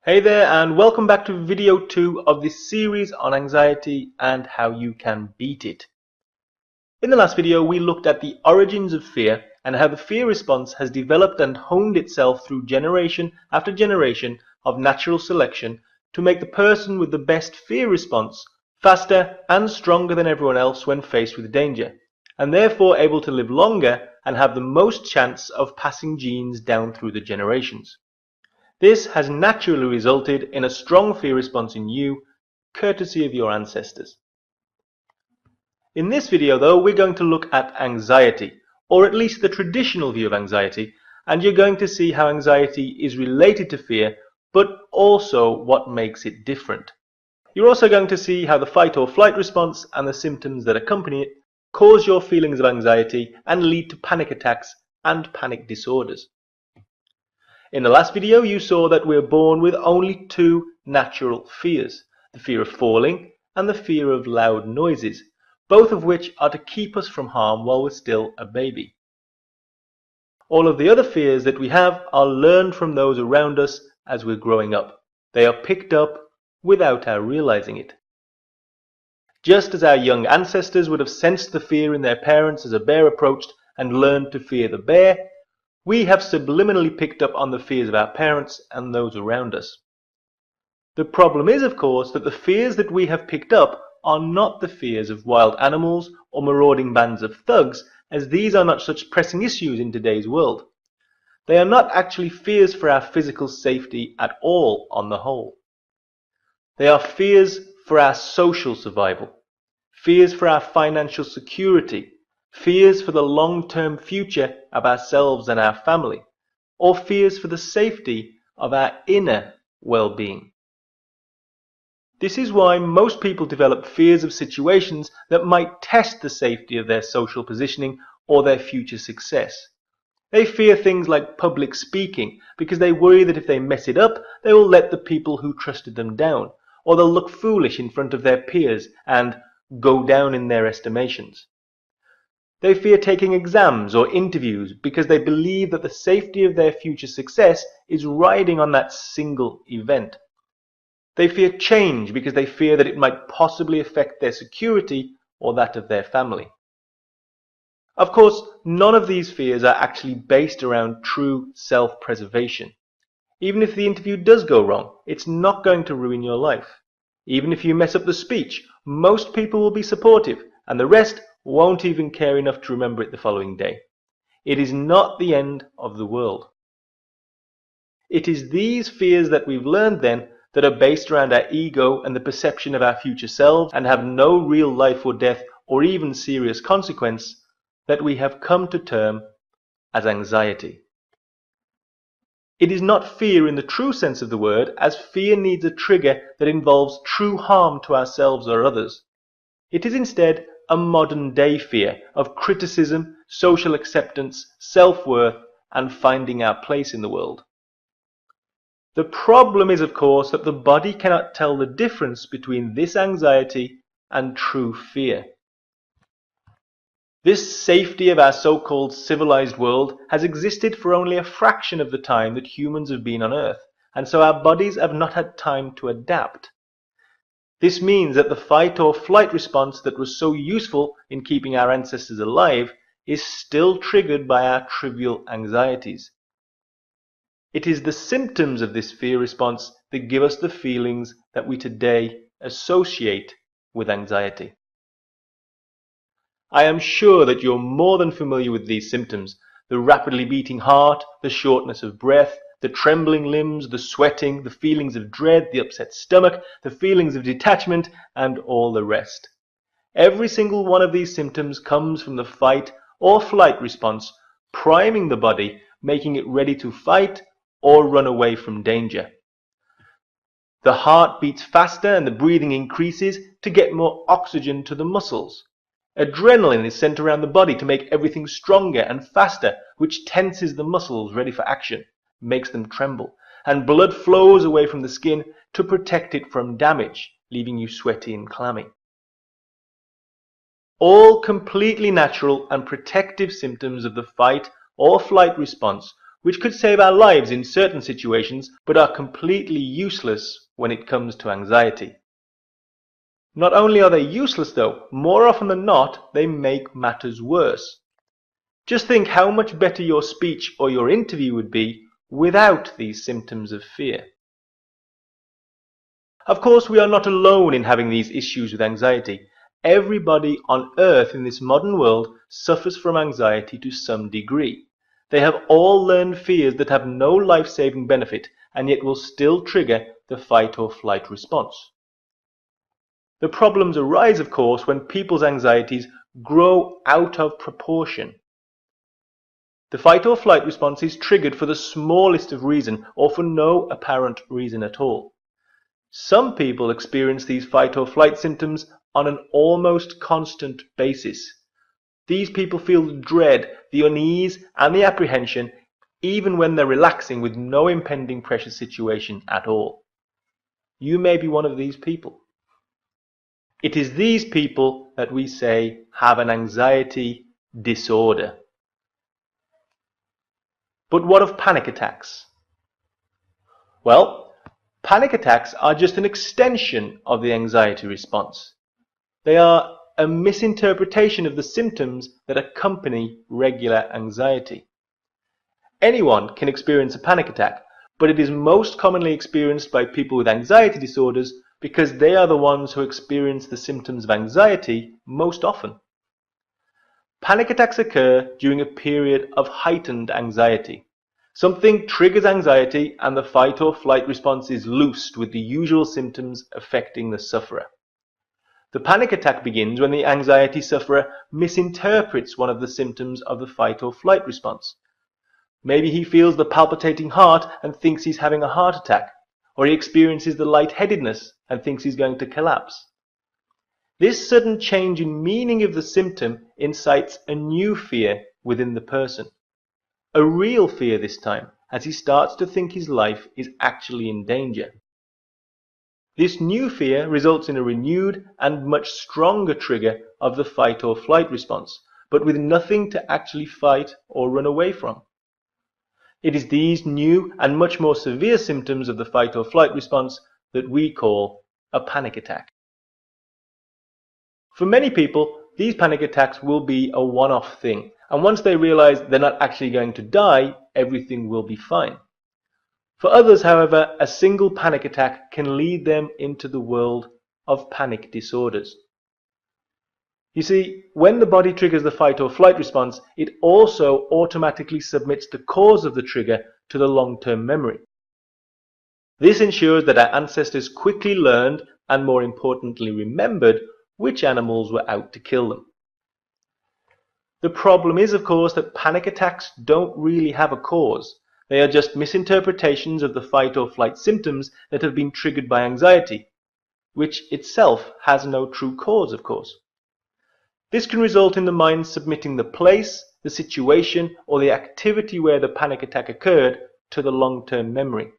Hey there, and welcome back to video 2 of this series on anxiety and how you can beat it. In the last video we looked at the origins of fear and how the fear response has developed and honed itself through generation after generation of natural selection to make the person with the best fear response faster and stronger than everyone else when faced with danger, and therefore able to live longer and have the most chance of passing genes down through the generations. This has naturally resulted in a strong fear response in you, courtesy of your ancestors. In this video though, we're going to look at anxiety, or at least the traditional view of anxiety, and you're going to see how anxiety is related to fear, but also what makes it different. You're also going to see how the fight or flight response and the symptoms that accompany it cause your feelings of anxiety and lead to panic attacks and panic disorders. In the last video you saw that we're born with only two natural fears, the fear of falling and the fear of loud noises, both of which are to keep us from harm while we're still a baby. All of the other fears that we have are learned from those around us as we're growing up. They are picked up without our realizing it. Just as our young ancestors would have sensed the fear in their parents as a bear approached and learned to fear the bear, we have subliminally picked up on the fears of our parents and those around us. The problem is, of course, that the fears that we have picked up are not the fears of wild animals or marauding bands of thugs, as these are not such pressing issues in today's world. They are not actually fears for our physical safety at all on the whole. They are fears for our social survival, fears for our financial security, fears for the long-term future of ourselves and our family, or fears for the safety of our inner well-being. This is why most people develop fears of situations that might test the safety of their social positioning or their future success. They fear things like public speaking because they worry that if they mess it up, they will let the people who trusted them down, or they'll look foolish in front of their peers and go down in their estimations. They fear taking exams or interviews because they believe that the safety of their future success is riding on that single event. They fear change because they fear that it might possibly affect their security or that of their family. Of course, none of these fears are actually based around true self-preservation. Even if the interview does go wrong, it's not going to ruin your life. Even if you mess up the speech, most people will be supportive, and the rest won't even care enough to remember it the following day. It is not the end of the world. It is these fears that we've learned then that are based around our ego and the perception of our future selves and have no real life or death or even serious consequence that we have come to term as anxiety. It is not fear in the true sense of the word, as fear needs a trigger that involves true harm to ourselves or others. It is instead a modern day fear of criticism, social acceptance, self-worth, and finding our place in the world. The problem is, of course, that the body cannot tell the difference between this anxiety and true fear. This safety of our so-called civilized world has existed for only a fraction of the time that humans have been on Earth, and so our bodies have not had time to adapt. This means that the fight or flight response that was so useful in keeping our ancestors alive is still triggered by our trivial anxieties. It is the symptoms of this fear response that give us the feelings that we today associate with anxiety. I am sure that you're more than familiar with these symptoms: the rapidly beating heart, the shortness of breath, the trembling limbs, the sweating, the feelings of dread, the upset stomach, the feelings of detachment, and all the rest. Every single one of these symptoms comes from the fight or flight response, priming the body, making it ready to fight or run away from danger. The heart beats faster and the breathing increases to get more oxygen to the muscles. Adrenaline is sent around the body to make everything stronger and faster, which tenses the muscles ready for action, makes them tremble, and blood flows away from the skin to protect it from damage, leaving you sweaty and clammy. All completely natural and protective symptoms of the fight or flight response, which could save our lives in certain situations but are completely useless when it comes to anxiety. Not only are they useless though, more often than not, they make matters worse. Just think how much better your speech or your interview would be without these symptoms of fear. Of course, we are not alone in having these issues with anxiety. Everybody on earth in this modern world suffers from anxiety to some degree. They have all learned fears that have no life-saving benefit and yet will still trigger the fight or flight response. The problems arise, of course, when people's anxieties grow out of proportion. The fight or flight response is triggered for the smallest of reason or for no apparent reason at all. Some people experience these fight or flight symptoms on an almost constant basis. These people feel the dread, the unease and the apprehension even when they're relaxing with no impending pressure situation at all. You may be one of these people. It is these people that we say have an anxiety disorder. But what of panic attacks? Well, panic attacks are just an extension of the anxiety response. They are a misinterpretation of the symptoms that accompany regular anxiety. Anyone can experience a panic attack, but it is most commonly experienced by people with anxiety disorders because they are the ones who experience the symptoms of anxiety most often. Panic attacks occur during a period of heightened anxiety. Something triggers anxiety and the fight or flight response is loosed with the usual symptoms affecting the sufferer. The panic attack begins when the anxiety sufferer misinterprets one of the symptoms of the fight or flight response. Maybe he feels the palpitating heart and thinks he's having a heart attack, or he experiences the lightheadedness and thinks he's going to collapse. This sudden change in meaning of the symptom incites a new fear within the person. A real fear this time, as he starts to think his life is actually in danger. This new fear results in a renewed and much stronger trigger of the fight or flight response, but with nothing to actually fight or run away from. It is these new and much more severe symptoms of the fight or flight response that we call a panic attack. For many people, these panic attacks will be a one-off thing, and once they realize they're not actually going to die, everything will be fine. For others, however, a single panic attack can lead them into the world of panic disorders. You see, when the body triggers the fight or flight response, it also automatically submits the cause of the trigger to the long-term memory. This ensures that our ancestors quickly learned, and more importantly remembered, which animals were out to kill them. The problem is, of course, that panic attacks don't really have a cause. They are just misinterpretations of the fight or flight symptoms that have been triggered by anxiety, which itself has no true cause, of course. This can result in the mind submitting the place, the situation, or the activity where the panic attack occurred to the long-term memory.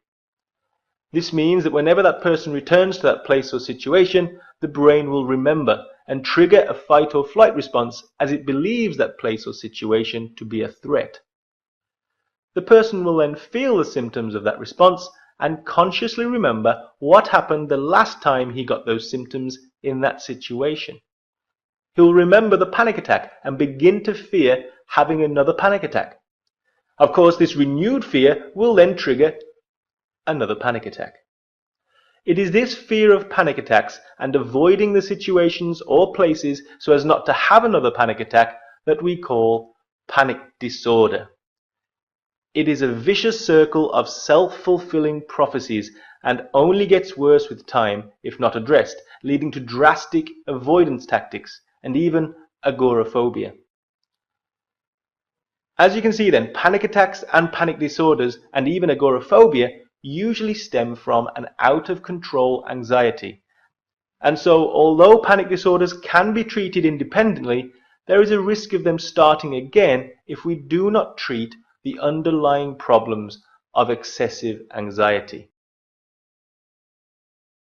This means that whenever that person returns to that place or situation, the brain will remember and trigger a fight or flight response as it believes that place or situation to be a threat. The person will then feel the symptoms of that response and consciously remember what happened the last time he got those symptoms in that situation. He will remember the panic attack and begin to fear having another panic attack. Of course, this renewed fear will then trigger another panic attack. It is this fear of panic attacks and avoiding the situations or places so as not to have another panic attack that we call panic disorder. It is a vicious circle of self-fulfilling prophecies and only gets worse with time if not addressed, leading to drastic avoidance tactics and even agoraphobia. As you can see then, panic attacks and panic disorders and even agoraphobia usually stem from an out-of-control anxiety. And so, although panic disorders can be treated independently, there is a risk of them starting again if we do not treat the underlying problems of excessive anxiety.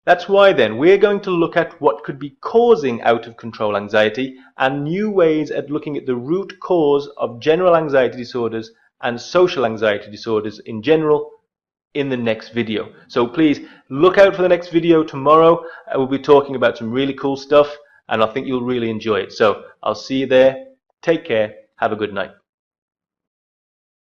That's why then we're going to look at what could be causing out-of-control anxiety and new ways at looking at the root cause of general anxiety disorders and social anxiety disorders in general in the next video. So please look out for the next video tomorrow. We'll be talking about some really cool stuff, and I think you'll really enjoy it. So I'll see you there. Take care. Have a good night.